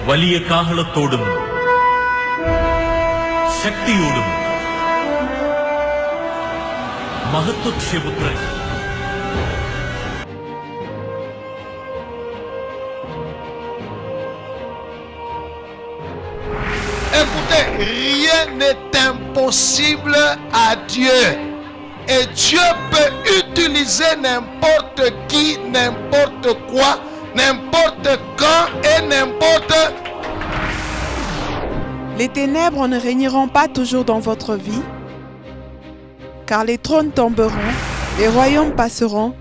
വലിയ കാഹളത്തോടും ശക്തിയോടും മഹത്വക്ഷേപുത്രൻ Écoutez, rien n'est impossible à Dieu. Et Dieu peut utiliser n'importe qui, n'importe quoi, n'importe quand et n'importe. Les ténèbres ne régneront pas toujours dans votre vie, car les trônes tomberont, les royaumes passeront.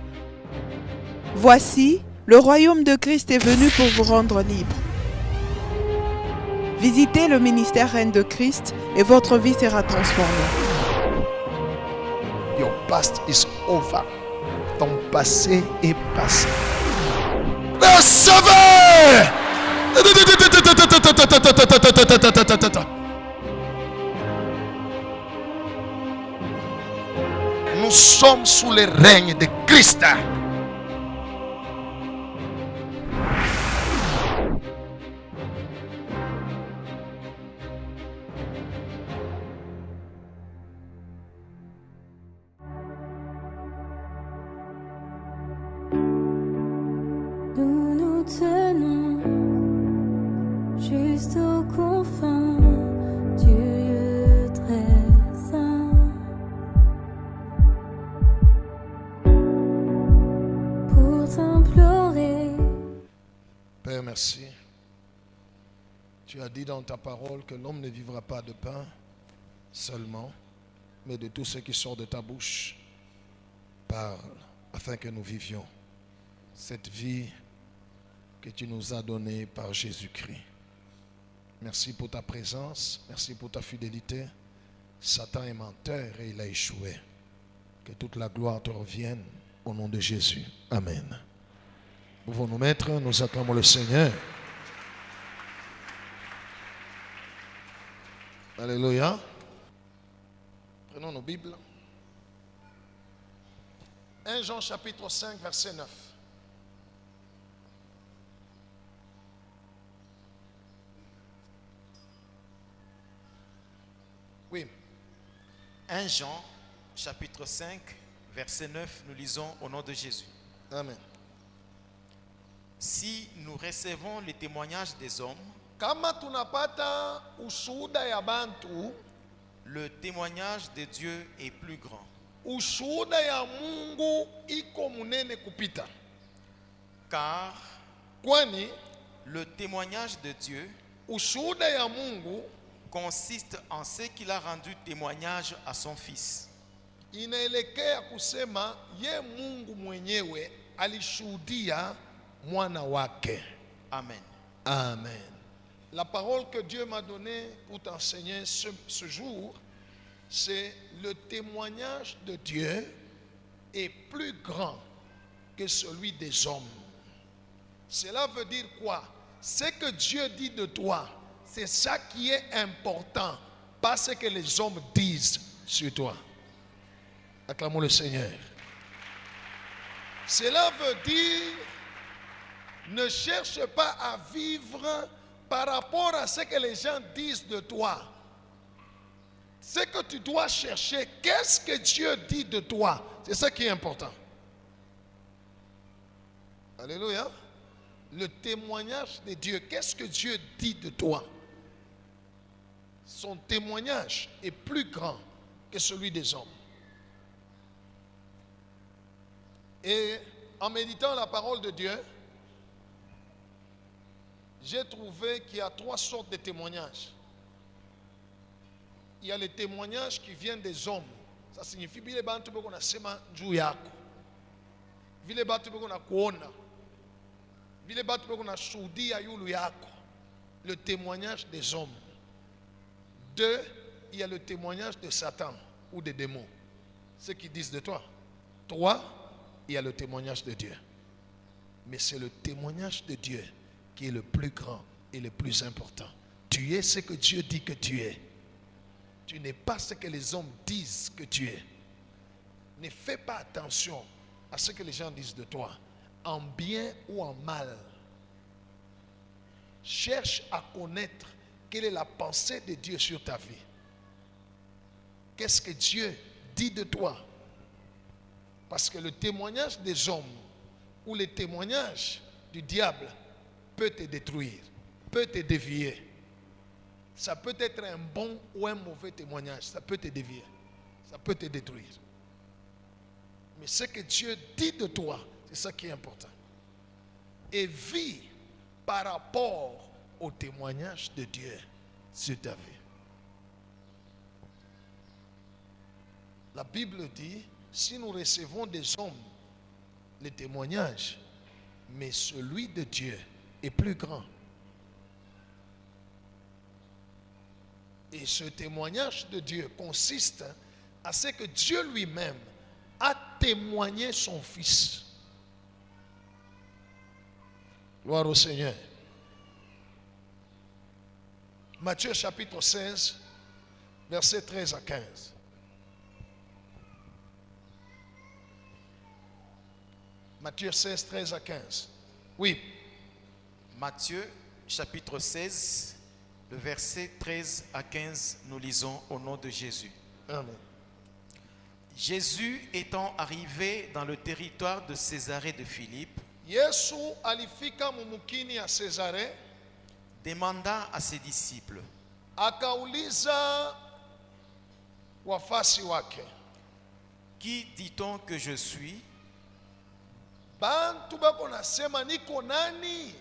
Voici, le royaume de Christ est venu pour vous rendre libre. Visitez le ministère Reine de Christ et votre vie sera transformée. Your past is over. Ton passé est passé. Le sauveur! Nous sommes sous le règne de Christ. Nous nous tenons juste aux confins du lieu très saint pour t'implorer. Père, merci. Tu as dit dans ta parole que l'homme ne vivra pas de pain seulement, mais de tout ce qui sort de ta bouche. Parle afin que nous vivions cette vie que tu nous as donnée par Jésus-Christ. Merci pour ta présence, merci pour ta fidélité. Satan est menteur et il a échoué. Que toute la gloire te revienne au nom de Jésus. Amen. Nous pouvons nous mettre, nous acclamons le Seigneur. Alléluia. Prenons nos Bibles. 1 Jean chapitre 5 verset 9. Oui. 1 Jean, chapitre 5, verset 9, nous lisons au nom de Jésus. Amen. Si nous recevons les témoignages des hommes, Kama tunapata ushuhuda ya bantu, le témoignage de Dieu est plus grand. ushuhuda ya Mungu iko munene kupita. Car Kwani le témoignage de Dieu ushuhuda ya Mungu consiste en ce qu'il a rendu témoignage à son Fils. inaelekea kusema ye Mungu mwenyewe alishuhudia mwana wake. Amen. Amen. La parole que Dieu m'a donnée pour t'enseigner ce jour, c'est le témoignage de Dieu est plus grand que celui des hommes. Cela veut dire quoi? Ce que Dieu dit de toi, c'est ça qui est important, pas ce que les hommes disent sur toi. Acclamons le Seigneur. Cela veut dire, ne cherche pas à vivre par rapport à ce que les gens disent de toi. Ce que tu dois chercher, qu'est-ce que Dieu dit de toi? C'est ça qui est important. Alléluia. Le témoignage de Dieu, qu'est-ce que Dieu dit de toi? Son témoignage est plus grand que celui des hommes. Et en méditant la parole de Dieu, j'ai trouvé qu'il y a trois sortes de témoignages. Il y a les témoignages qui viennent des hommes. Ça signifie vile bantu beko nasema juu yako. Vile bantu beko na kuona. Vile bantu beko na shuhudia yulu yako. Le témoignage des hommes. Deux, il y a le témoignage de Satan ou des démons. Ceux qui disent de toi. Trois, il y a le témoignage de Dieu. Mais c'est le témoignage de Dieu qui est le plus grand et le plus important. Tu es ce que Dieu dit que tu es. Tu n'es pas ce que les hommes disent que tu es. Ne fais pas attention à ce que les gens disent de toi, en bien ou en mal. cherche à connaître quelle est la pensée de Dieu sur ta vie. Qu'est-ce que Dieu dit de toi? Parce que le témoignage des hommes ou le témoignage du diable peut te détruire, peut te dévier. Ça peut être un bon ou un mauvais témoignage, ça peut te dévier, ça peut te détruire. Mais ce que Dieu dit de toi, c'est ça qui est important. Et vis par rapport au témoignage de Dieu sur ta vie. La Bible dit, si nous recevons des hommes les témoignages, mais celui de Dieu est plus grand. Et ce témoignage de Dieu consiste à ce que Dieu lui-même a témoigné son Fils. Gloire au Seigneur. Matthieu chapitre 16, versets 13 à 15. Matthieu 16, 13 à 15. Oui. Matthieu chapitre 16, le verset 13 à 15, nous lisons au nom de Jésus. Amen. Jésus étant arrivé dans le territoire de Césarée de Philippe, Yesu alifika mumukini ya Cesare, demanda à ses disciples, akauliza wafasi wake, qui dit-on que je suis? bantu bako nasema niko nani?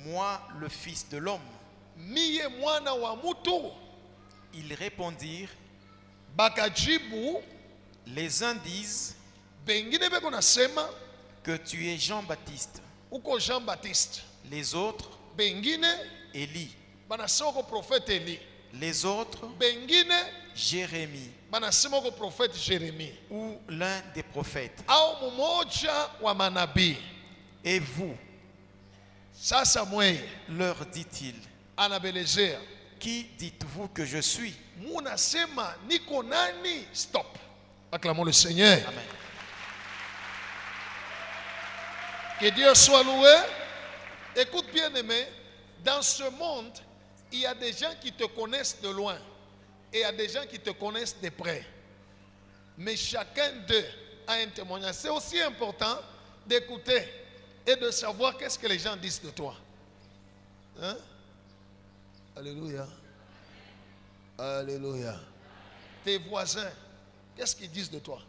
Moi, le Fils de l'homme. Miye mwana wa mutu? Ils répondirent, Bakajibu, les uns disent bengine beko nasema que tu es Jean-Baptiste, uko Jean-Baptiste, les autres bengine Élie, banasema uko prophète Eli, les autres bengine Jérémie banasema uko prophète Jérémie, ou l'un des prophètes. au mumoja wa manabii. Et vous, Sasa mweye leur dit-il, anabelezea, qui dites-vous que je suis? munasema niko nani? Stop. Acclamons le Seigneur. Amen. Que Dieu soit loué. Écoute bien aimé, dans ce monde, il y a des gens qui te connaissent de loin et il y a des gens qui te connaissent de près. Mais chacun d'eux a un témoignage. C'est aussi important d'écouter et de savoir qu'est-ce que les gens disent de toi. Hein? Alléluia. Alléluia. Tes voisins, qu'est-ce qu'ils disent de toi?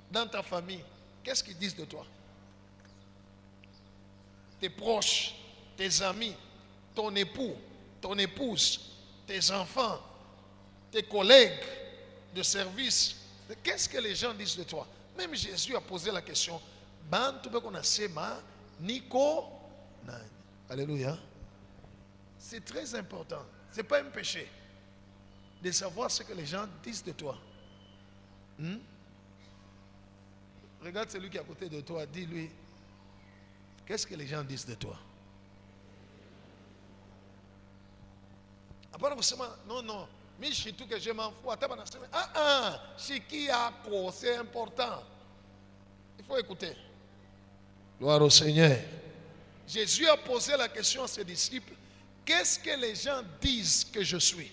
Dans ta famille, qu'est-ce qu'ils disent de toi? Tes proches, tes amis, ton époux, ton épouse, tes enfants, tes collègues de service. Qu'est-ce que les gens disent de toi? Même Jésus a posé la question. Alléluia. C'est très important. Ce n'est pas un péché de savoir ce que les gens disent de toi. Regarde celui qui est à côté de toi, dis-lui, qu'est-ce que les gens disent de toi? Après, non, non, mais je tout que je m'en fous. C'est important. Il faut écouter. Gloire au Seigneur. Jésus a posé la question à ses disciples, qu'est-ce que les gens disent que je suis?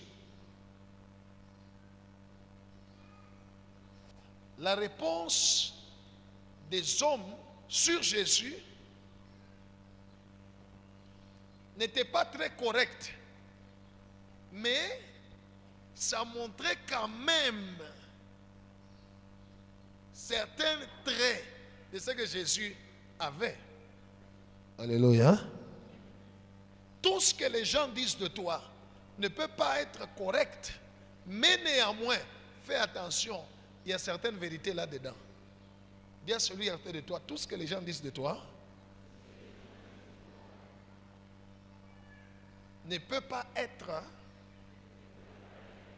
La réponse des hommes sur Jésus n'était pas très correcte, mais ça montrait quand même certains traits de ce que Jésus avait. Alléluia. Tout ce que les gens disent de toi ne peut pas être correct, mais néanmoins, fais attention, il y a certaines vérités là-dedans. Dis à celui à côté de toi, tout ce que les gens disent de toi ne peut pas être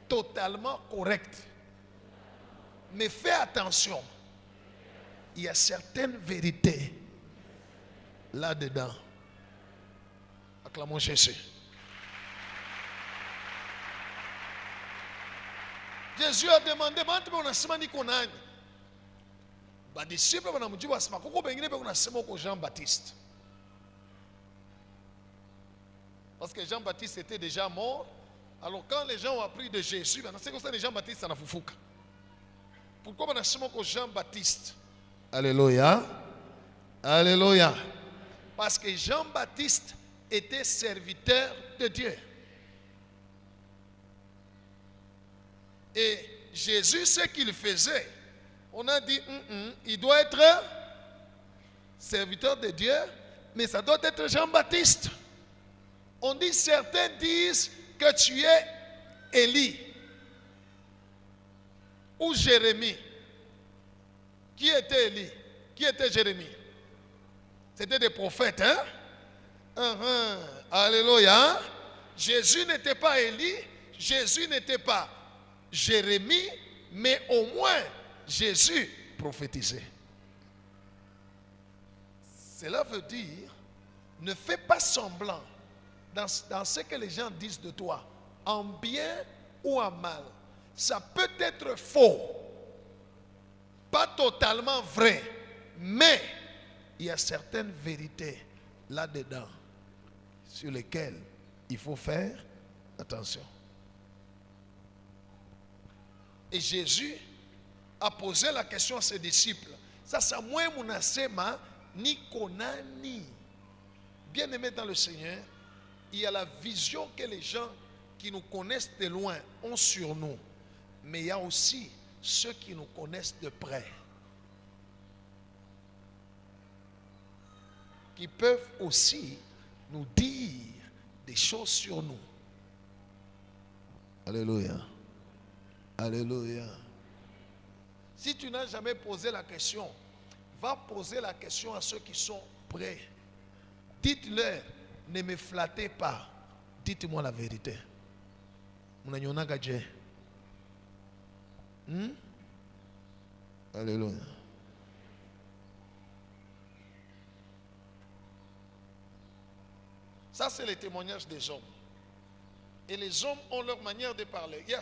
totalement correct. Mais fais attention, il y a certaines vérités là-dedans. Acclamons Jésus. Jésus a demandé, badisciple banamjibu asema kuko bengine beko nasema uko Jean-Baptiste. Parce que Jean-Baptiste était déjà mort. Alors quand les gens ont appris de Jésus, c'est comme ça que Jean-Baptiste en a foufouk. Pourquoi on a seulement que Jean-Baptiste? Alléluia. Alléluia. Parce que Jean-Baptiste était serviteur de Dieu. Et Jésus, ce qu'il faisait, on a dit, il doit être serviteur de Dieu, mais ça doit être Jean-Baptiste. On dit, certains disent que tu es Élie ou Jérémie. Qui était Élie? Qui était Jérémie? C'était des prophètes, hein? Alléluia. Jésus n'était pas Élie, Jésus n'était pas Jérémie, mais au moins Jésus prophétisait. Cela veut dire, ne fais pas semblant dans ce que les gens disent de toi, en bien ou en mal. Ça peut être faux, pas totalement vrai, mais il y a certaines vérités là-dedans sur lesquelles il faut faire attention. Et Jésus a posé la question à ses disciples. Ça, c'est moi, mon asema, ni konani. Bien aimé dans le Seigneur, il y a la vision que les gens qui nous connaissent de loin ont sur nous. Mais il y a aussi ceux qui nous connaissent de près, qui peuvent aussi nous dire des choses sur nous. Alléluia. Alléluia. Si tu n'as jamais posé la question, va poser la question à ceux qui sont prêts. Dites-leur, ne me flattez pas. Dites-moi la vérité. Alléluia. Ça, c'est le témoignage des hommes. Et les hommes ont leur manière de parler. Il y a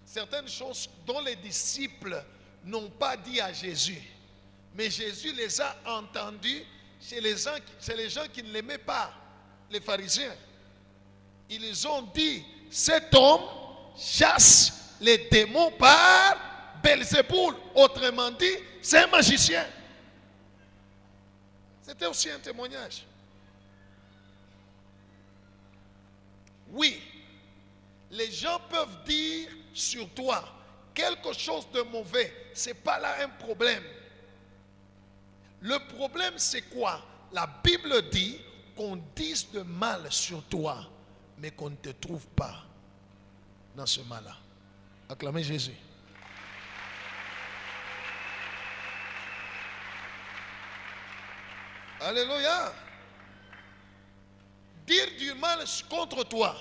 certaines choses dont les disciples n'ont pas dit à Jésus. Mais Jésus les a entendus chez les gens qui ne l'aimaient pas, les pharisiens. Ils ont dit, cet homme chasse les démons par Belzéboul. Autrement dit, c'est un magicien. C'était aussi un témoignage. Oui, les gens peuvent dire sur toi quelque chose de mauvais. Ce n'est pas là un problème. Le problème, c'est quoi? La Bible dit qu'on dise de mal sur toi, mais qu'on ne te trouve pas dans ce mal-là. Acclamez Jésus. Alléluia. Dire du mal contre toi,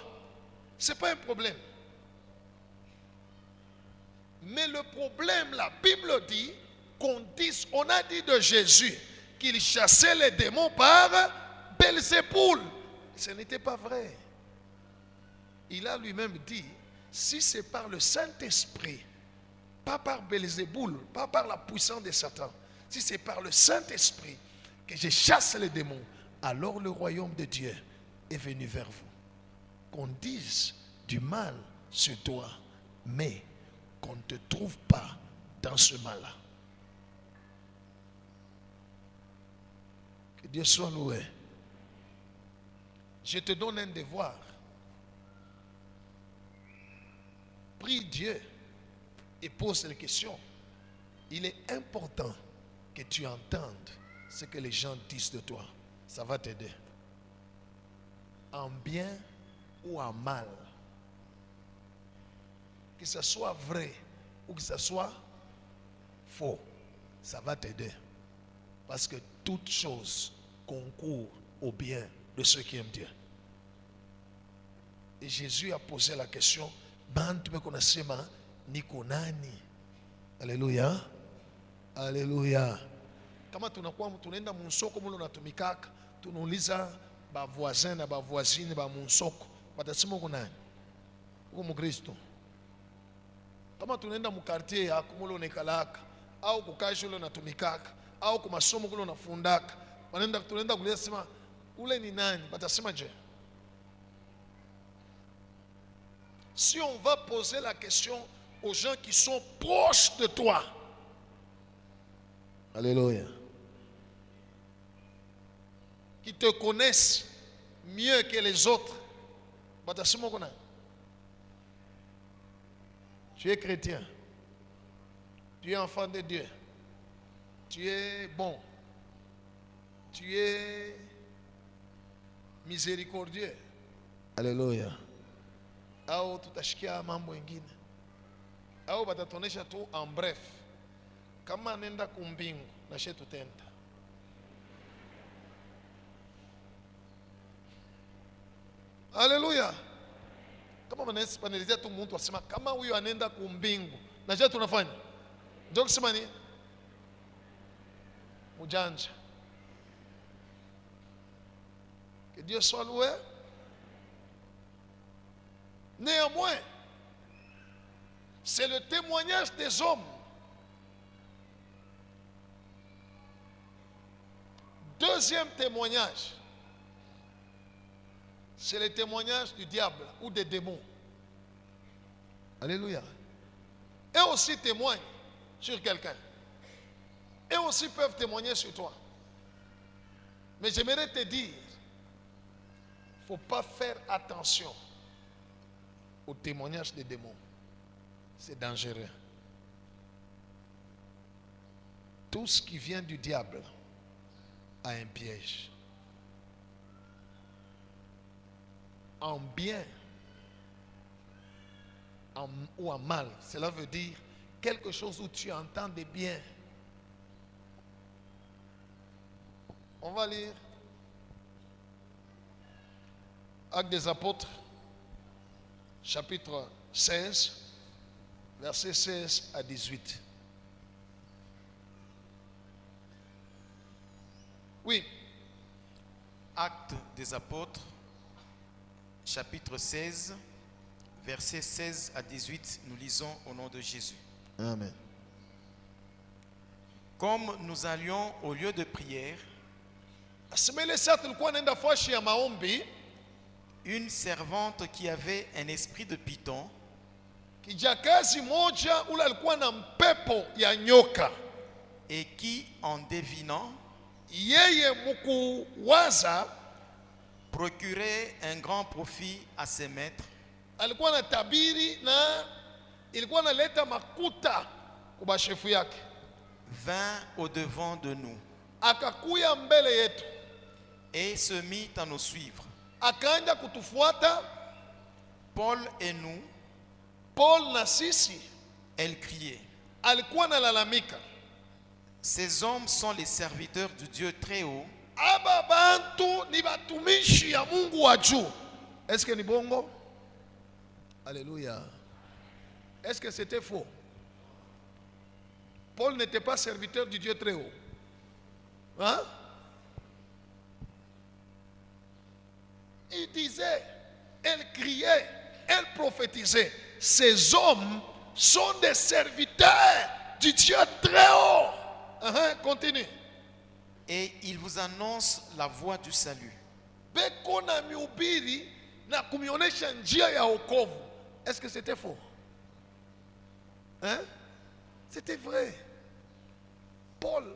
ce n'est pas un problème. Mais le problème, la Bible dit on a dit de Jésus qu'il chassait les démons par Belzéboul. Ce n'était pas vrai. Il a lui-même dit, si c'est par le Saint-Esprit, pas par Belzéboul, pas par la puissance de Satan, si c'est par le Saint-Esprit que je chasse les démons, alors le royaume de Dieu est venu vers vous. Qu'on dise du mal sur toi, mais qu'on ne te trouve pas dans ce mal-là. Que Dieu soit loué. Je te donne un devoir. Prie Dieu et pose les questions. Il est important que tu entendes ce que les gens disent de toi. Ça va t'aider. En bien ou en mal. Que ce soit vrai ou que ce soit faux, ça va t'aider. Parce que toute chose concourt au bien de ceux qui aiment Dieu. Et Jésus a posé la question, Alléluia. Alléluia. Kama tunaenda munsoko mulo natumikaka, tunauliza ba voisin na ba voisine ba munsoko, watasema uko nani? Uko Mkristo. Kama tunaenda mu quartier yako mulo nekalaka, au kukaa shule natumikaka, au kwa masomo kulo nafundaka, tunaenda kuuliza sema ule ni nani? Watasema je? Si on va poser la question aux gens qui sont proches de toi, alléluia, qui te connaissent mieux que les autres, tu es chrétien, tu es enfant de Dieu, tu es bon, tu es miséricordieux, alléluia. Au tutashikia mambo mengine, au batatonesha tu en bref, kama nenda kumbingu na she tutenda. Haleluya. Kama wanaelezea tu mtu asema kama huyu anaenda kumbingu na je tunafanya? Ndio kusema ni mujanja. Que Dieu soit loué. Néanmoins, c'est le témoignage des hommes. Deuxième témoignage, c'est le témoignage du diable ou des démons. Alléluia. Eux aussi témoignent sur quelqu'un. Eux aussi peuvent témoigner sur toi. Mais j'aimerais te dire, il ne faut pas faire attention au témoignage des démons. C'est dangereux. Tout ce qui vient du diable a un piège. En bien ou en mal, cela veut dire quelque chose où tu entends des biens. On va lire Actes des Apôtres, chapitre 16, versets 16 à 18. Oui. Actes des Apôtres, chapitre 16, versets 16 à 18, nous lisons au nom de Jésus. Amen. Comme nous allions au lieu de prière, une servante qui avait un esprit de python kijakazi moja ule alikuwa na mpepo ya nyoka, et qui, en devinant, yeye mkuwaza procurait un grand profit à ses maîtres, alikuwa na tabiri na ilikuwa naleta makuta kwa bashefu yake, vint au devant de nous akakuya mbele yetu, et se mit à nous suivre. akaanza kutufuata. Paul et nous, Paul na sisi, elle criait, alikuwa nalalamika, ces hommes sont les serviteurs du Dieu très haut, aba bantu ni batumishi ya Mungu wa juu. Est-ce que ni bongo? Alléluia. Est-ce que c'était faux? Paul n'était pas serviteur du Dieu très haut. Hein? Il disait, elle criait, elle prophétisait. Ces hommes sont des serviteurs du Dieu très haut. Continue. et il vous annonce la voie du salut. Beko na miubiri na kumionesha njia ya wokovu. Est-ce que c'était faux? Hein? C'était vrai. Paul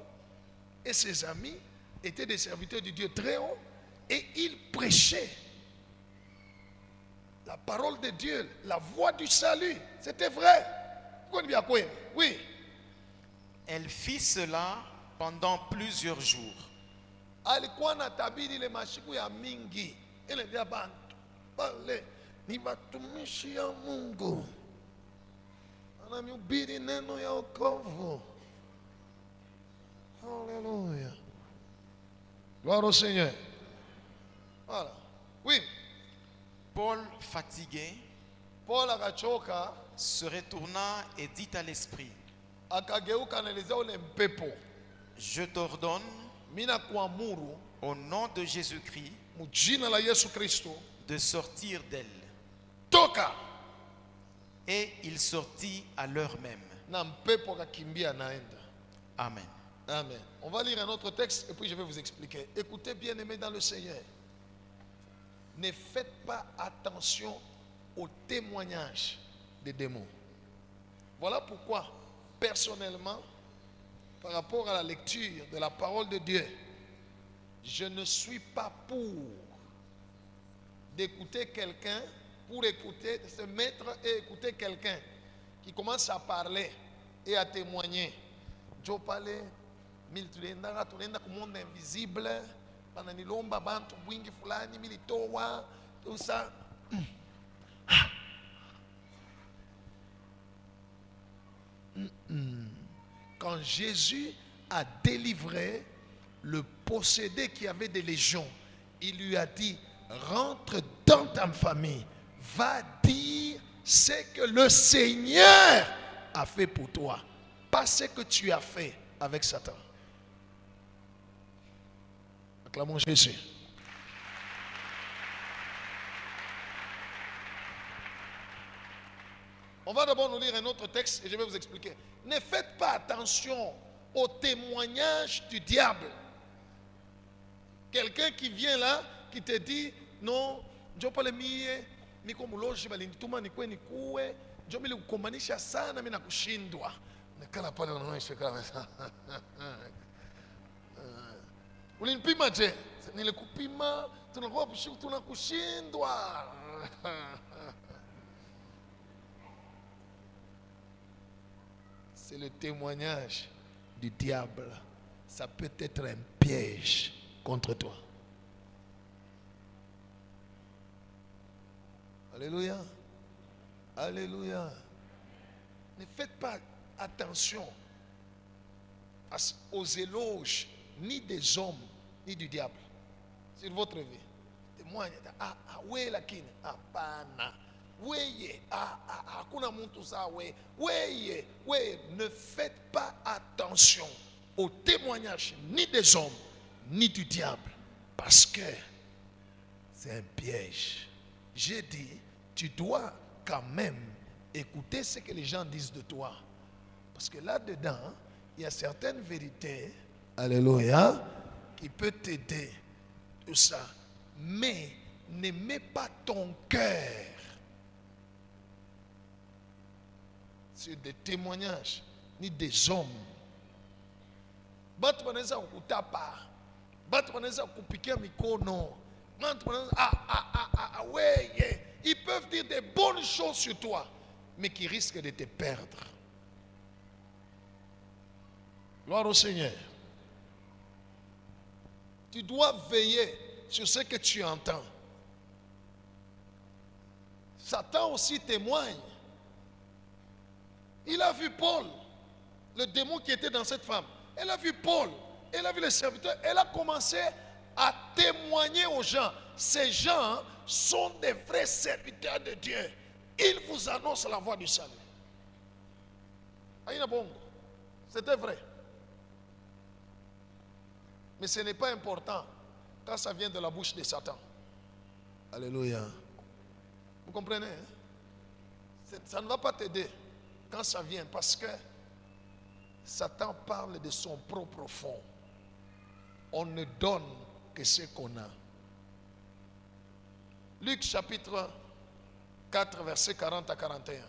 et ses amis étaient des serviteurs du Dieu très haut et ils prêchaient la parole de Dieu, la voie du salut. C'était vrai. Oui. Elle fit cela pendant plusieurs jours. Alikuwa na tabiri ile mashiku ya mingi. Ile ndia bantu. Wale ni watumishi ya Mungu. Anamhubiri neno ya wokovu. Alléluia. Gloire au Seigneur. Voilà. Oui. Paul, fatigué, Paul akachoka, se retourna et dit à l'esprit, akageuka anaelezea ule mpepo, je t'ordonne, mina kuamuru au nom de Jésus-Christ, mujina la Yesu Kristo, de sortir d'elle. toka. Et il sortit à l'heure même. Na mpepo akakimbia naenda. Amen. Amen. On va lire un autre texte et puis je vais vous expliquer. Écoutez bien aimés dans le Seigneur. Ne faites pas attention au témoignage des démons. Voilà pourquoi, personnellement, par rapport à la lecture de la parole de Dieu, je ne suis pas pour d'écouter quelqu'un, pour écouter, de se mettre et écouter quelqu'un qui commence à parler et à témoigner. Je parlais, tunaenda ku monde invisible, bananilomba bantu bwingi fulani militoa, tout ça. Quand Jésus a délivré le possédé qui avait des légions, il lui a dit, rentre dans ta famille, va dire ce que le Seigneur a fait pour toi, pas ce que tu as fait avec Satan. Acclamons Jésus. On va d'abord nous lire un autre texte et je vais vous expliquer. Ne faites pas attention au témoignage du diable. Quelqu'un qui vient là, qui te dit, non, je peux le mie, niko muloji balinituma nikwe nikuwe, je me le kukombanisha sana mimi nakushindwa. Nikala pale unaonyesha kama ulinipima je? Nilikupima, tunakuwa tunakushindwa. C'est le témoignage du diable. Ça peut être un piège contre toi. Alléluia. Alléluia. Ne faites pas attention aux éloges ni des hommes ni du diable sur votre vie. Témoigne. Ouais, lakini. Apana. Weye, hakuna muntu sawe. Weye, ne faites pas attention au témoignage ni des hommes ni du diable, parce que c'est un piège. J'ai dit, tu dois quand même écouter ce que les gens disent de toi, parce que là-dedans, il y a certaines vérités, alléluia, qui peuvent t'aider, tout ça, mais ne mets pas ton cœur sur des témoignages ni des hommes. Batu wanaweza kukutapa, batu wanaweza kukupikia mikono, batu wanaweza weye, ils peuvent dire des bonnes choses sur toi, mais qui risquent de te perdre. Gloire au Seigneur. Tu dois veiller sur ce que tu entends. Satan aussi témoigne. Il a vu Paul, le démon qui était dans cette femme. Elle a vu Paul, elle a vu les serviteurs. Elle a commencé à témoigner aux gens. Ces gens sont des vrais serviteurs de Dieu. Ils vous annoncent la voie du salut. Aïna Bongo, c'était vrai. Mais ce n'est pas important quand ça vient de la bouche de Satan. Alléluia. Vous comprenez? Ça ne va pas t'aider quand ça vient, parce que Satan parle de son propre fond. On ne donne que ce qu'on a. Luc chapitre 4, versets 40 à 41.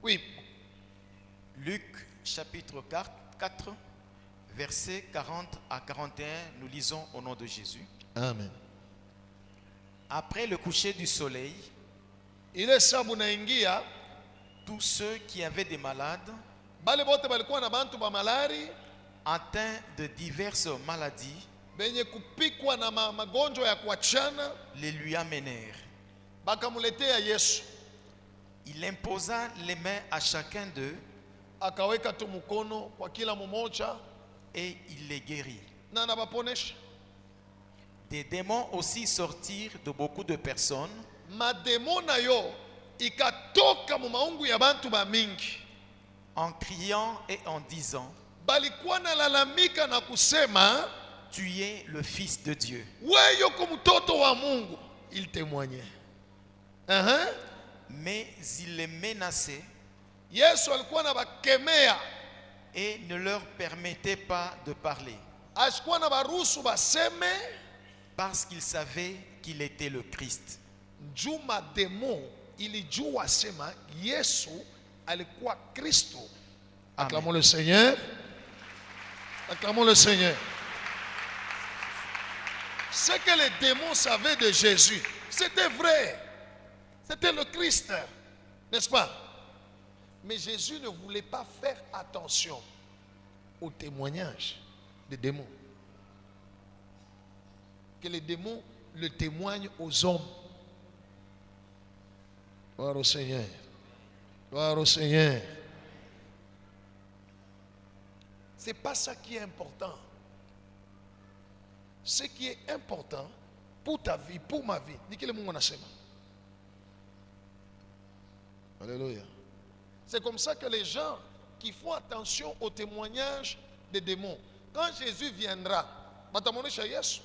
Oui. Luc chapitre 4, versets 40 à 41, nous lisons au nom de Jésus. Amen. Après le coucher du soleil, Ile sabu naingia, tous ceux qui avaient des malades, bale bote balikuwa na bantu ba malari, atteints de diverses maladies, benye kupikwa na magonjwa ya kuachana, les lui amenèrent. bakamuletea Yesu. Il imposa les mains à chacun d'eux Akaweka tu mkono kwa kila mmoja et il les guérit. na anabaponesha. Des démons aussi sortirent de beaucoup de personnes, Mademo na yo ikatoka mu maungu ya bantu ba mingi, en criant et en disant, balikuwa na lalamika na kusema, tu es le Fils de Dieu. wewe yoko mtoto wa Mungu. Il témoignait. Mais il les menaçait Yesu alikuwa na bakemea, et ne leur permettait pas de parler. ashikuwa na baruhusu baseme parce qu'il savait qu'il était le Christ. juu mademo ilijua sema Yesu alikuwa Kristo. Acclamons le Seigneur. Acclamons le Seigneur. Ce que les démons savaient de Jésus, c'était vrai. C'était le Christ, n'est-ce pas? Mais Jésus ne voulait pas faire attention au témoignage des démons. Que les démons le témoignent aux hommes. Gloire au Seigneur. Gloire au Seigneur. Ce n'est pas ça qui est important. Ce qui est important pour ta vie, pour ma vie. Ni kile Mungu anasema. Alléluia. C'est comme ça que les gens qui font attention au témoignage des démons, quand Jésus viendra, batamonesha Yesu,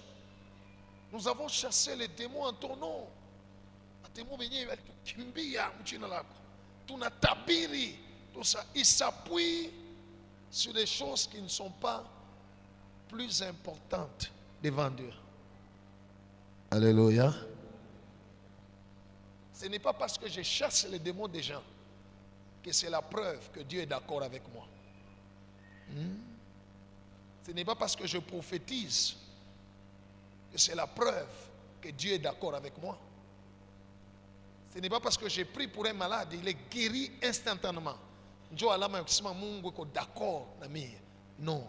nous avons chassé les démons en ton nom. Démons wenyewe walitukimbia mchina lako. Tunatabiri tout ça. Il s'appuie sur des choses qui ne sont pas plus importantes devant Dieu. Alléluia. Ce n'est pas parce que je chasse les démons des gens que c'est la preuve que Dieu est d'accord avec moi. Ce n'est pas parce que je prophétise que c'est la preuve que Dieu est d'accord avec moi. Ce n'est pas parce que j'ai prié pour un malade, il est guéri instantanément. Njo alama ya kusema Mungu iko d'accord na mimi. Non,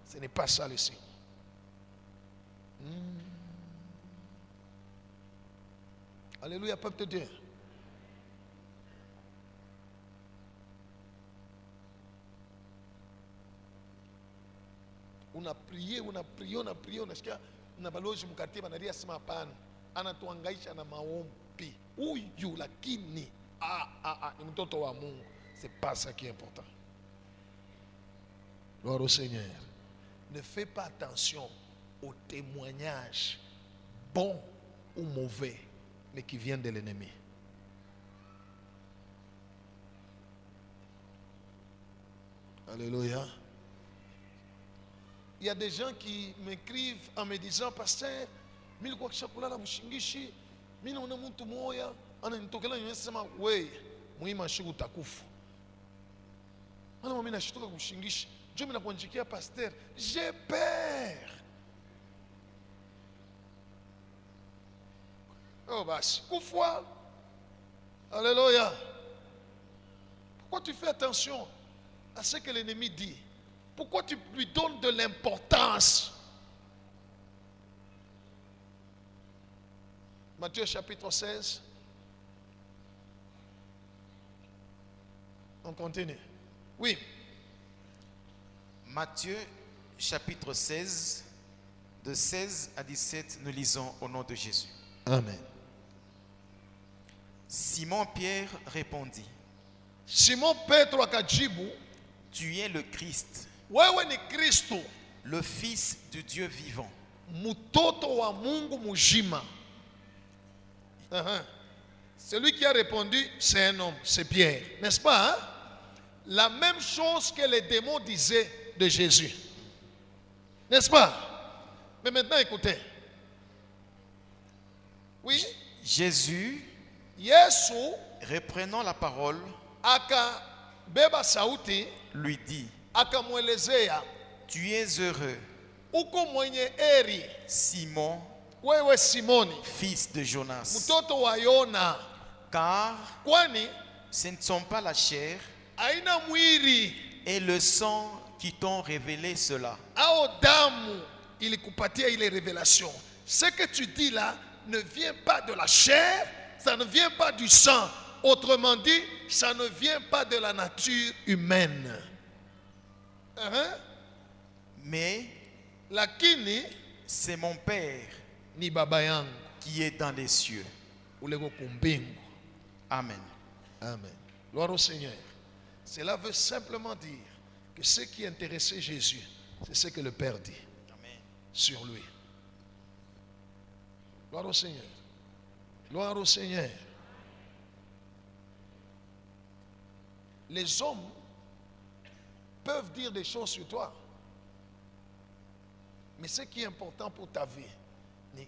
ce n'est pas ça le signe. Alléluia, peuple de Dieu. On a prié, unasikia na balozi mkatiba analia sema hapana. Anatuhangaisha na maombi. Huyu lakini ni mtoto wa Mungu. C'est pas ça qui est important. Gloire au Seigneur. Ne fais pas attention aux témoignages bons ou mauvais, mais qui viennent de l'ennemi. Alléluia. Il y a des gens qui m'écrivent en me disant, pasteur, mimi kwa kishakulala mshingishi, mimi naona mtu moya ananitokela nimesema we muima shiku takufu. Ana mimi nashtuka kumshingishi. Njoo mimi nakuanjikia pasteur, j'ai peur. Oh basi, kufwa. Alléluia. Pourquoi tu fais attention à ce que l'ennemi dit? Pourquoi tu lui donnes de l'importance? Matthieu chapitre 16. On continue. Oui. Matthieu chapitre 16, de 16 à 17, nous lisons au nom de Jésus. Amen. Simon-Pierre répondit, Simon Petro akajibu, tu es le Christ, wewe ni Kristo, le Fils du Dieu vivant. mtoto wa Mungu mujima. Celui qui a répondu, c'est un homme, c'est Pierre. N'est-ce pas? Hein? La même chose que les démons disaient de Jésus. N'est-ce pas? Mais maintenant, écoutez. Oui? Jésus, Yesu reprenant la parole, akabeba sauti, lui dit, akamwelezea, tu es heureux, uko mwenye eri, Simon, wewe Simoni, fils de Jonas, mtoto wa Yona, car kwani ce ne sont pas la chair haina mwili et le sang qui t'ont révélé cela, au damu ilikupatia ile révélation. Ce que tu dis là ne vient pas de la chair, ça ne vient pas du sang. Autrement dit, ça ne vient pas de la nature humaine. mais Lakini c'est mon Père ni baba yangu qui est dans les cieux. uleko kumbingu. Amen. Amen. Gloire au Seigneur. Cela veut simplement dire que ce qui intéressait Jésus, c'est ce que le Père dit Amen. sur lui. Gloire au Seigneur. Gloire au Seigneur. Les hommes peuvent dire des choses sur toi. Mais ce qui est important pour ta vie, ni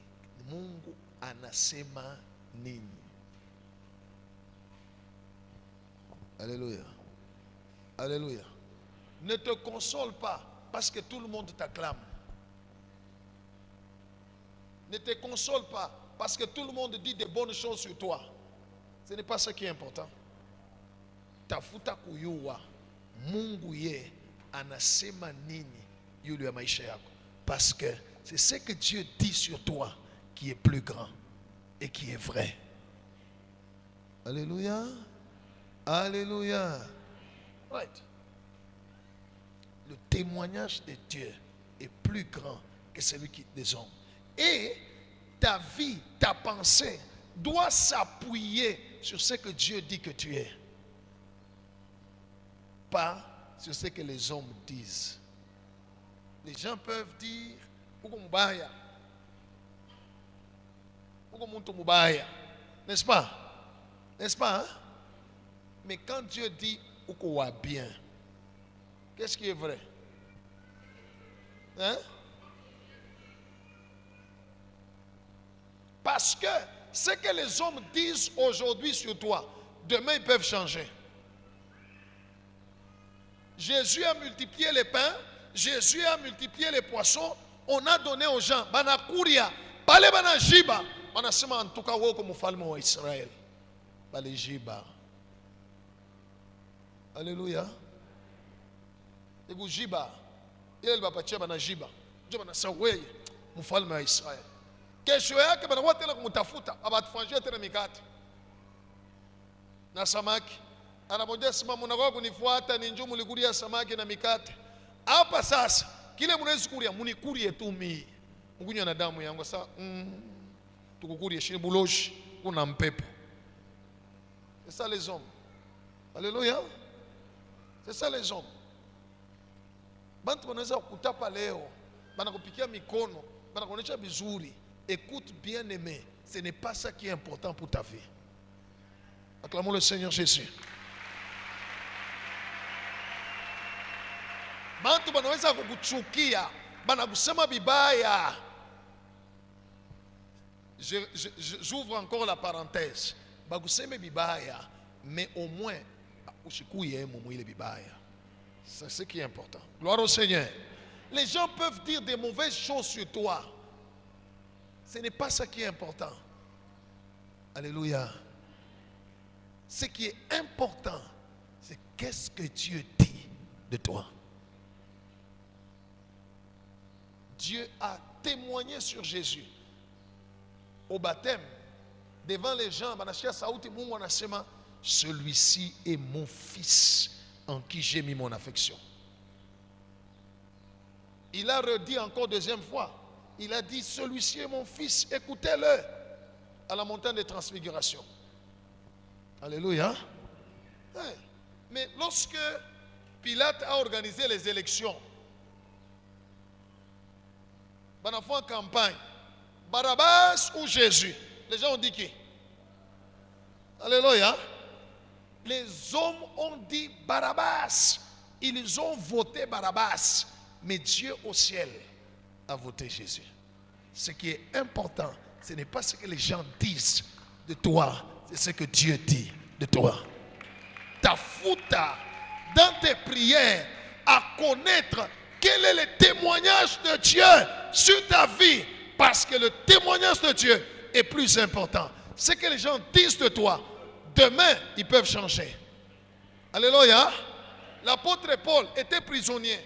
Mungu anasema nini. Alléluia. Alléluia. Ne te console pas parce que tout le monde t'acclame. Ne te console pas parce que tout le monde dit de bonnes choses sur toi. Ce n'est pas ça qui est important. Tafuta kuyua Mungu ye anasema nini yule ya maisha yako. Parce que c'est ce que Dieu dit sur toi qui est plus grand et qui est vrai. Alléluia. Alléluia. Right. Le témoignage de Dieu est plus grand que celui des hommes. Et ta vie, ta pensée doit s'appuyer sur ce que Dieu dit que tu es. Pas sur ce que les hommes disent. Les gens peuvent dire uko mubaya. Uko muntu mubaya. N'est-ce pas? N'est-ce pas? Hein? Mais quand Dieu dit uko wa bien, qu'est-ce qui est vrai? Hein? Parce que ce que les hommes disent aujourd'hui sur toi, demain ils peuvent changer. Jésus a multiplié les pains, Jésus a multiplié les poissons, on a donné aux gens, bana kuria, bale bana jiba, bana sema en tout cas woko mufalme wa Israël, bale jiba. Alléluia. Et vous jiba, il va pas bana jiba, jiba na saweye, mufalme wa Israël. Kesho yake bana watela kumtafuta abatufanyie tena mikate na samaki. Anamwambia sema mnagoa kunifuata ni njoo mlikulia samaki na mikate. Hapa sasa kile mnaweza kulia munikulie tu mimi. Mkunywa na damu yangu sasa tukukulie shini buloshi kuna mpepo. C'est ça les hommes. Alléluia. C'est ça les hommes. Bantu wanaweza kukutapa leo, banakupikia mikono, banakuonyesha vizuri. Écoute bien aimé, ce n'est pas ça qui est important pour ta vie. Acclamons le Seigneur Jésus. Bantu banaweza kukuchukia, banakusema bibaya. J'ouvre encore la parenthèse. Bakuseme bibaya, mais au moins ushikuye mumwile bibaya. C'est ce qui est important. Gloire au Seigneur. Les gens peuvent dire des mauvaises choses sur toi. Ce n'est pas ça qui est important. Alléluia. Ce qui est important, c'est qu'est-ce que Dieu dit de toi. Dieu a témoigné sur Jésus. Au baptême, devant les gens, celui-ci est mon fils en qui j'ai mis mon affection. Il a redit encore deuxième fois. Il a dit, celui-ci est mon fils, écoutez-le, à la montagne de transfiguration. Alléluia. Mais lorsque Pilate a organisé les élections, on a fait une campagne, Barabbas ou Jésus, les gens ont dit qui? Alléluia. Les hommes ont dit Barabbas. Ils ont voté Barabbas. Mais Dieu au ciel a voté Jésus. Ce qui est important, ce n'est pas ce que les gens disent de toi, c'est ce que Dieu dit de toi. Tafuta dans tes prières à connaître quel est le témoignage de Dieu sur ta vie, parce que le témoignage de Dieu est plus important. Ce que les gens disent de toi, demain ils peuvent changer. Alléluia. L'apôtre Paul était prisonnier.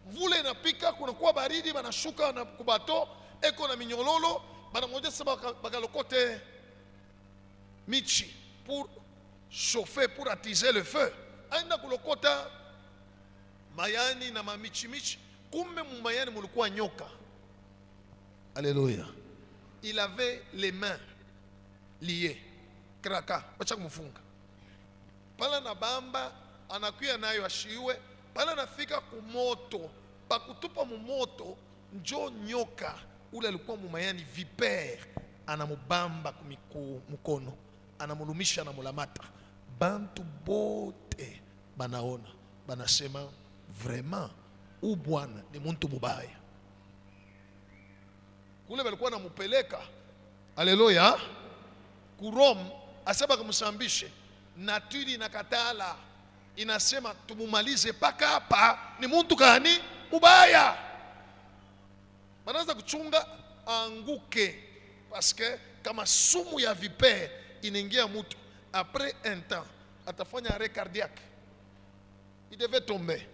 Vule na pika kuna kwa baridi banashuka na kubato eko na minyololo banamwambia sasa bakalokote michi pour chauffer, pour attiser le feu. Aenda kulokota mayani na mamichi kumbe mumayani mulikuwa nyoka. Alléluia. Il avait les mains liées. Kraka wacha kumfunga. Pala na bamba anakuya nayo ashiwe. Pala nafika kumoto, pakutupa mumoto, njo nyoka ule alikuwa mumayani vipere, anamubamba mukono, anamulumisha na mulamata. Bantu bote banaona, banasema vraiment u Bwana ni muntu mubaya. kule balikuwa namupeleka, haleluya, ku Rome, asema kumsambishe. Naturi inakatala, inasema tumumalize paka hapa, ni muntu gani mubaya. Banaanza kuchunga anguke, parce que kama sumu ya vipere inaingia mtu, après un temps atafanya arrêt cardiaque, il devait tomber.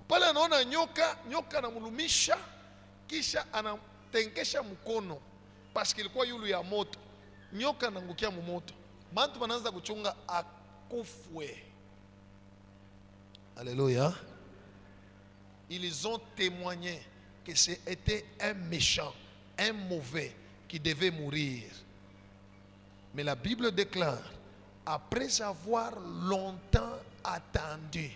Pale anaona nyoka anamulumisha, kisha anatenkesha mkono, parce que ilikuwa yulu ya moto, nyoka anangukia mu moto. Bantu banaanza kuchunga akufwe. Alléluia. Ils ont témoigné que c'était un méchant, un mauvais qui devait mourir. Mais la Bible déclare, après avoir longtemps attendu,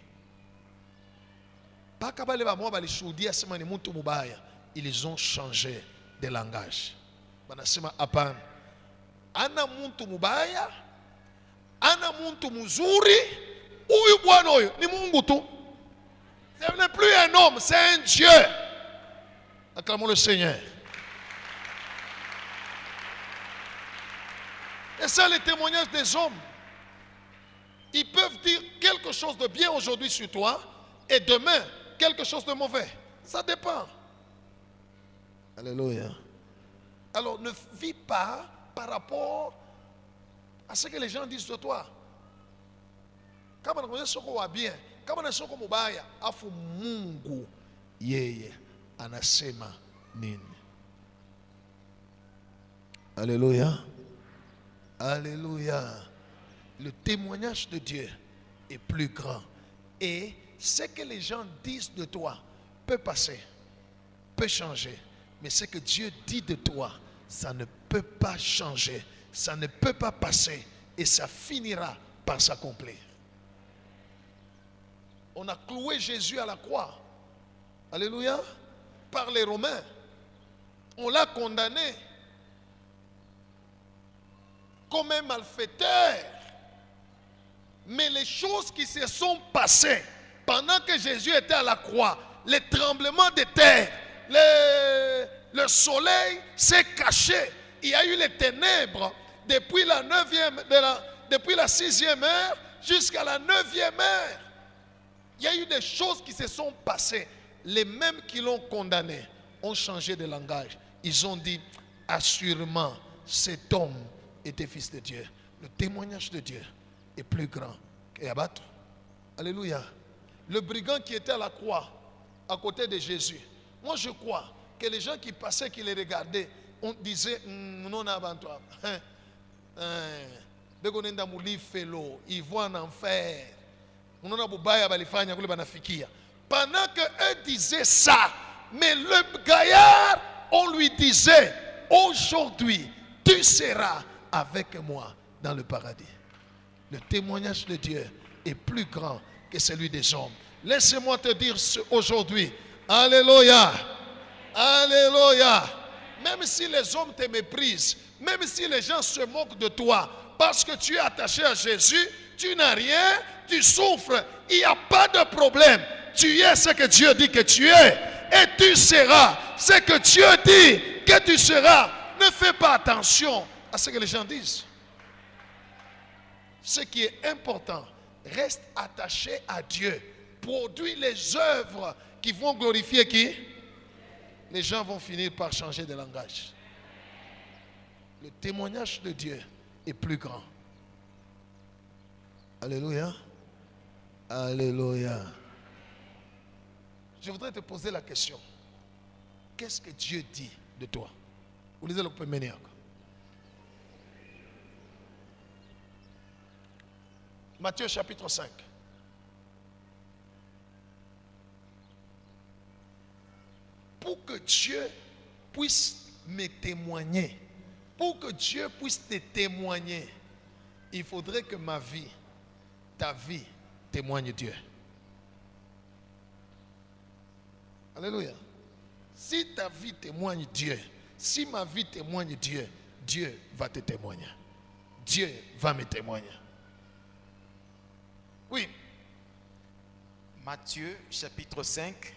ils ont changé de langage. Banasema hapana, ana muntu mubaya, ana muntu muzuri, huyu bwana huyu ni Mungu tu. Ce n'est plus un homme, c'est un Dieu. Acclamons le Seigneur. Et ça, les témoignages des hommes. Ils peuvent dire quelque chose de bien aujourd'hui sur toi et demain quelque chose de mauvais. Ça dépend. Alléluia. Alors ne vis pas par rapport à ce que les gens disent de toi. Kama nakuonyesha soko wa bien, kama na soko mubaya, afu Mungu yeye anasema nini? Alléluia. Alléluia. Le témoignage de Dieu est plus grand. Et ce que les gens disent de toi peut passer, peut changer. Mais ce que Dieu dit de toi, ça ne peut pas changer. Ça ne peut pas passer. Et ça finira par s'accomplir. On a cloué Jésus à la croix. Alléluia. Par les Romains. On l'a condamné comme un malfaiteur. Mais les choses qui se sont passées pendant que Jésus était à la croix, les tremblements de terre, le soleil s'est caché. Il y a eu les ténèbres depuis la 6e heure jusqu'à la 9e heure. Il y a eu des choses qui se sont passées. Les mêmes qui l'ont condamné ont changé de langage. Ils ont dit, assurément, cet homme était fils de Dieu. Le témoignage de Dieu est plus grand qu'Abattre. Alléluia. Le brigand qui était à la croix, à côté de Jésus. Moi, je crois que les gens qui passaient, qui les regardaient, on disait, non, avant toi. Ils vont en enfer. Pendant qu'eux disaient ça, mais le gaillard, on lui disait, aujourd'hui, tu seras avec moi dans le paradis. Le témoignage de Dieu est plus grand que celui des hommes. Laissez-moi te dire aujourd'hui, alléluia, alléluia. Même si les hommes te méprisent, même si les gens se moquent de toi, parce que tu es attaché à Jésus, tu n'as rien, tu souffres, il n'y a pas de problème. Tu es ce que Dieu dit que tu es, et tu seras ce que Dieu dit que tu seras. Ne fais pas attention à ce que les gens disent. Ce qui est important, reste attaché à Dieu. Produis les œuvres qui vont glorifier qui? Les gens vont finir par changer de langage. Le témoignage de Dieu est plus grand. Alléluia. Alléluia. Je voudrais te poser la question. Qu'est-ce que Dieu dit de toi? Vous lisez le premier. Matthieu chapitre 5. Pour que Dieu puisse me témoigner, pour que Dieu puisse te témoigner, il faudrait que ma vie, ta vie, témoigne Dieu. Alléluia. Si ta vie témoigne Dieu, si ma vie témoigne Dieu, Dieu va te témoigner. Dieu va me témoigner. Oui. Matthieu chapitre 5,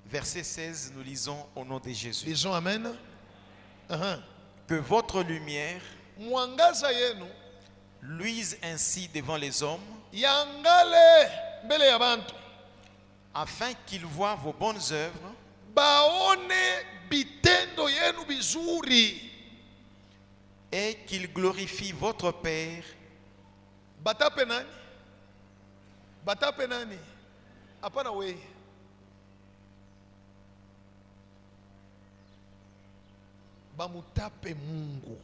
verset 16, nous lisons au nom de Jésus. Lisons Amen. Que votre lumière mwangaza yenu luise ainsi devant les hommes, yangale mbele ya bantu, afin qu'ils voient vos bonnes œuvres baone bitendo yenu bizuri, et qu'ils glorifient votre Père batape nani? Batape nani? Hapana we. Bamutape Mungu.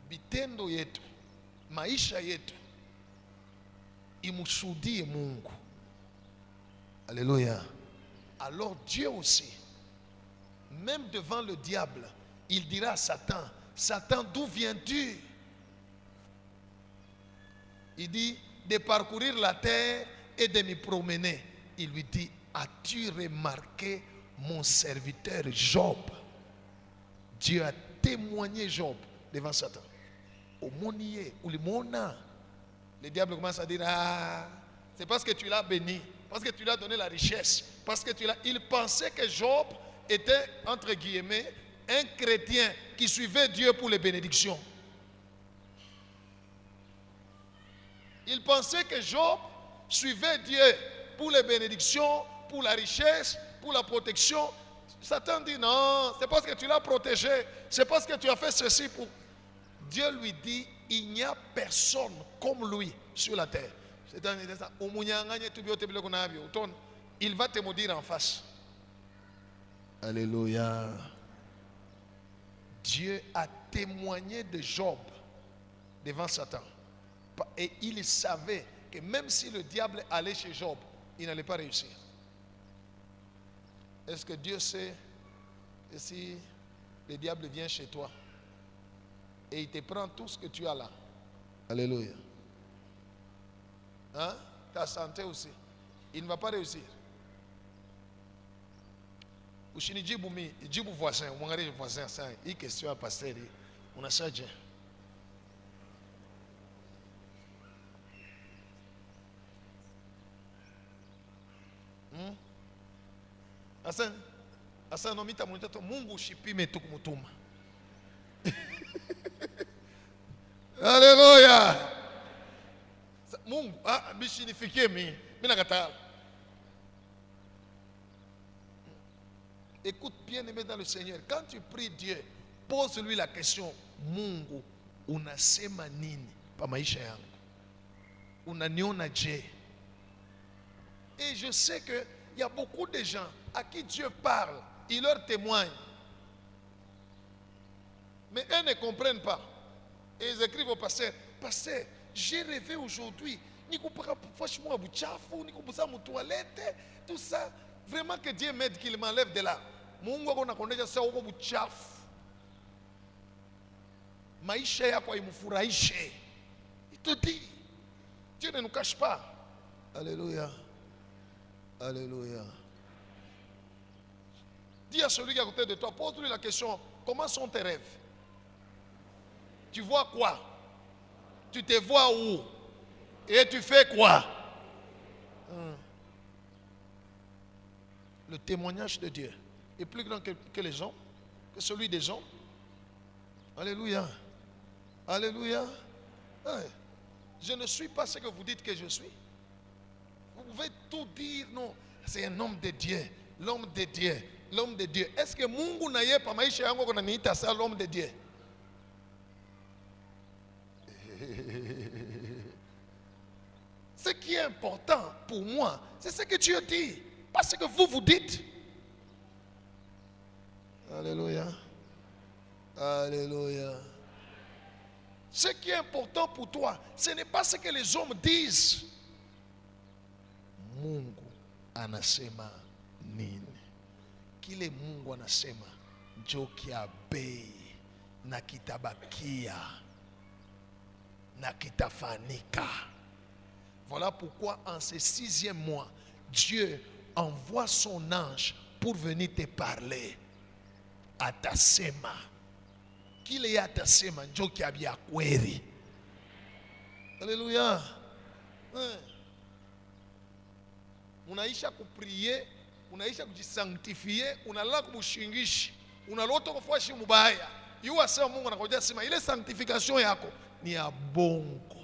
Bitendo yetu, maisha yetu imushuhudie Mungu. Alléluia. Alors Dieu aussi, même devant le diable, il dira à Satan, Satan, d'où viens-tu? Il dit de parcourir la terre et de me promener. Il lui dit, as-tu remarqué mon serviteur Job? Dieu a témoigné Job devant Satan. Au monier, ou le mona. Le diable commence à dire, ah, c'est parce que tu l'as béni, parce que tu lui as donné la richesse, parce que tu l'as... Il pensait que Job était, entre guillemets, un chrétien qui suivait Dieu pour les bénédictions. Il pensait que Job suivait Dieu pour les bénédictions, pour la richesse, pour la protection. Satan dit non, c'est parce que tu l'as protégé, c'est parce que tu as fait ceci pour... Dieu lui dit, il n'y a personne comme lui sur la terre. Il va te maudire en face. Alléluia. Dieu a témoigné de Job devant Satan. Et il savait que même si le diable allait chez Job, il n'allait pas réussir. Est-ce que Dieu sait que si le diable vient chez toi et il te prend tout ce que tu as là? Alléluia. Hein? Ta santé aussi. Il ne va pas réussir. Ushini jibu mi, jibu voisin, mwangalie voisin ça, hii question à pasteur, on a ça déjà. Asa nomita mwenyeto Mungu ushipime tu kumutuma. Alléluia. Mungu, bishinifikie mimi nakataa. Écoute bien aimé dans le Seigneur, quand tu pries Dieu, pose-lui la question, Mungu, unasema nini pa maisha yangu? Unaniona je? Et je sais que il y a beaucoup de gens à qui Dieu parle, il leur témoigne. Mais eux ne comprennent pas. Et ils écrivent au pasteur, pasteur, j'ai rêvé aujourd'hui, tout ça, vraiment que Dieu m'aide, qu'il m'enlève de là. Mungu anakuonesha sasa uko buchafu. Maisha yako imfurahishe. Il te dit, Dieu ne nous cache pas. Alléluia. Alléluia. Dis à celui qui est à côté de toi, pose-lui la question, comment sont tes rêves? Tu vois quoi? Tu te vois où? Et tu fais quoi? Le témoignage de Dieu est plus grand que les hommes, que celui des hommes. Alléluia. Alléluia. Je ne suis pas ce que vous dites que je suis. Vous pouvez tout dire, non. C'est un homme de Dieu. L'homme de Dieu. L'homme de Dieu. Est-ce que Mungu na ye pa maisha yangu kuna niita ça l'homme de Dieu? Ce qui est important pour moi, c'est ce que Dieu dit. Pas ce que vous dites. Alléluia. Alléluia. Ce qui est important pour toi, ce n'est pas ce que les hommes disent. Mungu anasema nini? Kile Mungu anasema njo kiabei na kitabakia na kitafanika. Voilà pourquoi en ce 6e mois, Dieu envoie son ange pour venir te parler. Atasema. Kile ya atasema njo kiabia kweli. Alléluia. Unaisha kuprier, unaisha kujisanctifier, unalala kumushingishi. unalota kufuashi mubaya. Yu asema Mungu anakuja sema ile sanctification yako ni ya bongo.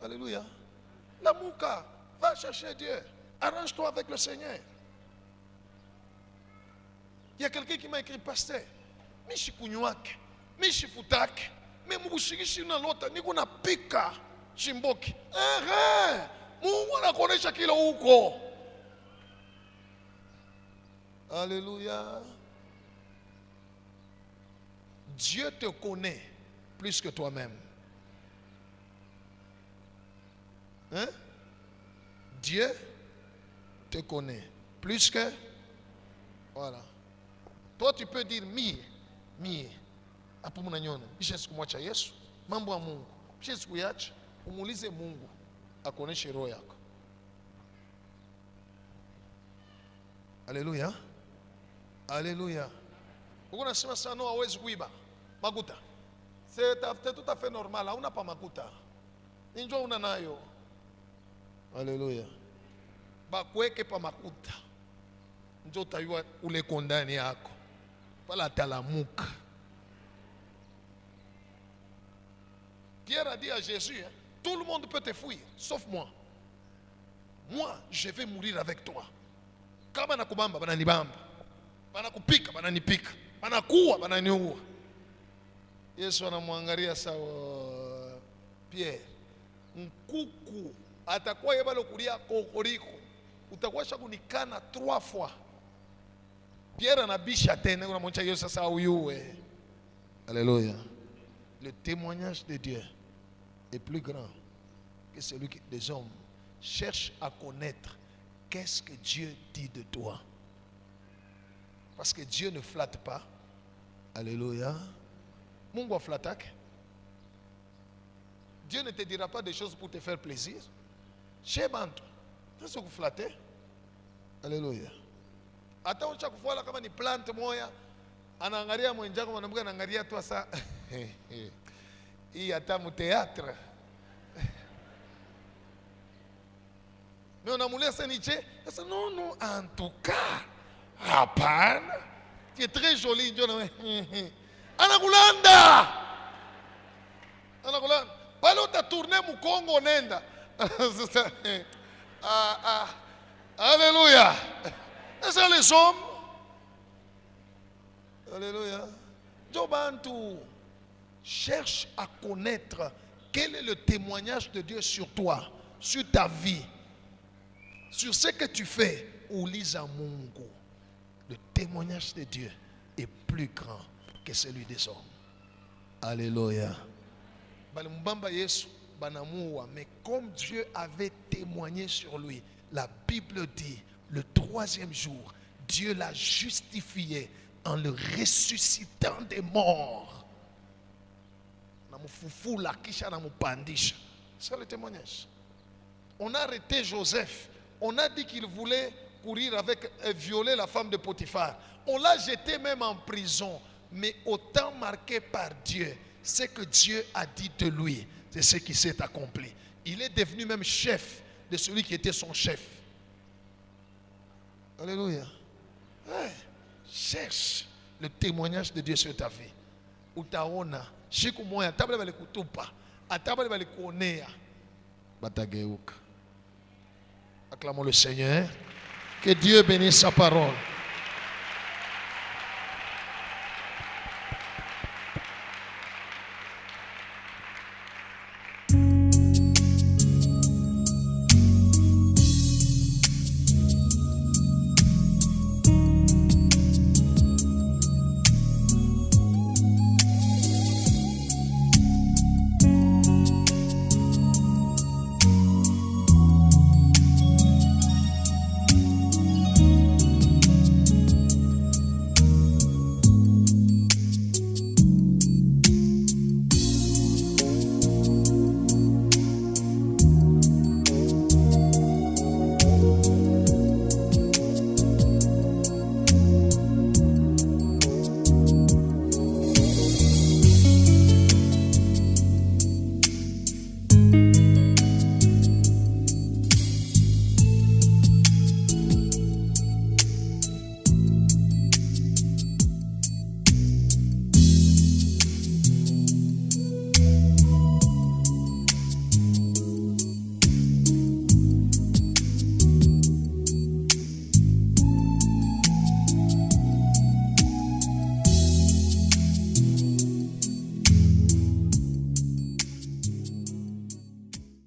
Alléluia. Lamuka, va chercher Dieu. Arrange-toi avec le Seigneur. Il y a quelqu'un qui m'a écrit, pasteur, mishi kunywake, mishi futake, me mubushirishi na lota, niko na pika chimboki. Mungu anakuonesha kile huko. Alléluia. Dieu te connaît plus que toi-même. Hein? Dieu te connaît plus que... Voilà. Toi tu peux dire mie hapo mnanyona bisha sikumwacha Yesu mambo ya Mungu bisha sikuacha umuulize Mungu akuoneshe roho yako. Alléluia. Alléluia. Uko nasema sana no hawezi kuiba makuta. C'est tout à fait normal, hauna pa makuta. Njoo una nayo. Alléluia. Bakweke pa makuta. Njoo tayua ule kondani yako. Pala talamuka. Pierre a dit à Jésus, hein, tout le monde peut te fuir, sauf moi. Moi, je vais mourir avec toi. Kama nakubamba bananibamba. Banakupika bananipika. Banakuwa bananiua. Yesu anamwangalia sawa Pierre. Mkuku atakuwa yebalo kulia kokoriko. Utakuwa shakunikana 3 fois. Pierre anabisha tena unamwacha Yesu sasa uyue. Alléluia. Le témoignage de Dieu est plus grand que celui des hommes. Cherche à connaître qu'est-ce que Dieu dit de toi. Parce que Dieu ne flatte pas. Alléluia. Mungu flatak. Dieu ne te dira pas des choses pour te faire plaisir. Chez Bantu. Qu'est-ce que vous flattez? Alléluia. Hata ucha kufuala kama ni plante moya anaangalia mwenjako mwanamke anaangalia tu sasa hii hata mu théâtre. Mais on a moulé ça Nietzsche. Non, non, en tout cas, hapana. Tu es très joli. Anakulanda. Anakulanda. Palo ta tourné mu Congo nenda. Alléluia. Et c'est les hommes. Alléluia. Jobantu, cherche à connaître quel est le témoignage de Dieu sur toi, sur ta vie, sur ce que tu fais. Uliza Mungu. Le témoignage de Dieu est plus grand que celui des hommes. Alléluia. Balmbamba Yesu banamua, mais comme Dieu avait témoigné sur lui, la Bible dit, le 3e jour, Dieu l'a justifié en le ressuscitant des morts. C'est le témoignage. On a arrêté Joseph. On a dit qu'il voulait courir avec et violer la femme de Potiphar. On l'a jeté même en prison. Mais autant marqué par Dieu, ce que Dieu a dit de lui, c'est ce qui s'est accompli. Il est devenu même chef de celui qui était son chef. Alléluia. Ouais. Cherche le témoignage de Dieu sur ta vie. Utaona shiku moya tabale bali kutupa atabale bali kuonea batageuka. Acclamons le Seigneur. Que Dieu bénisse sa parole.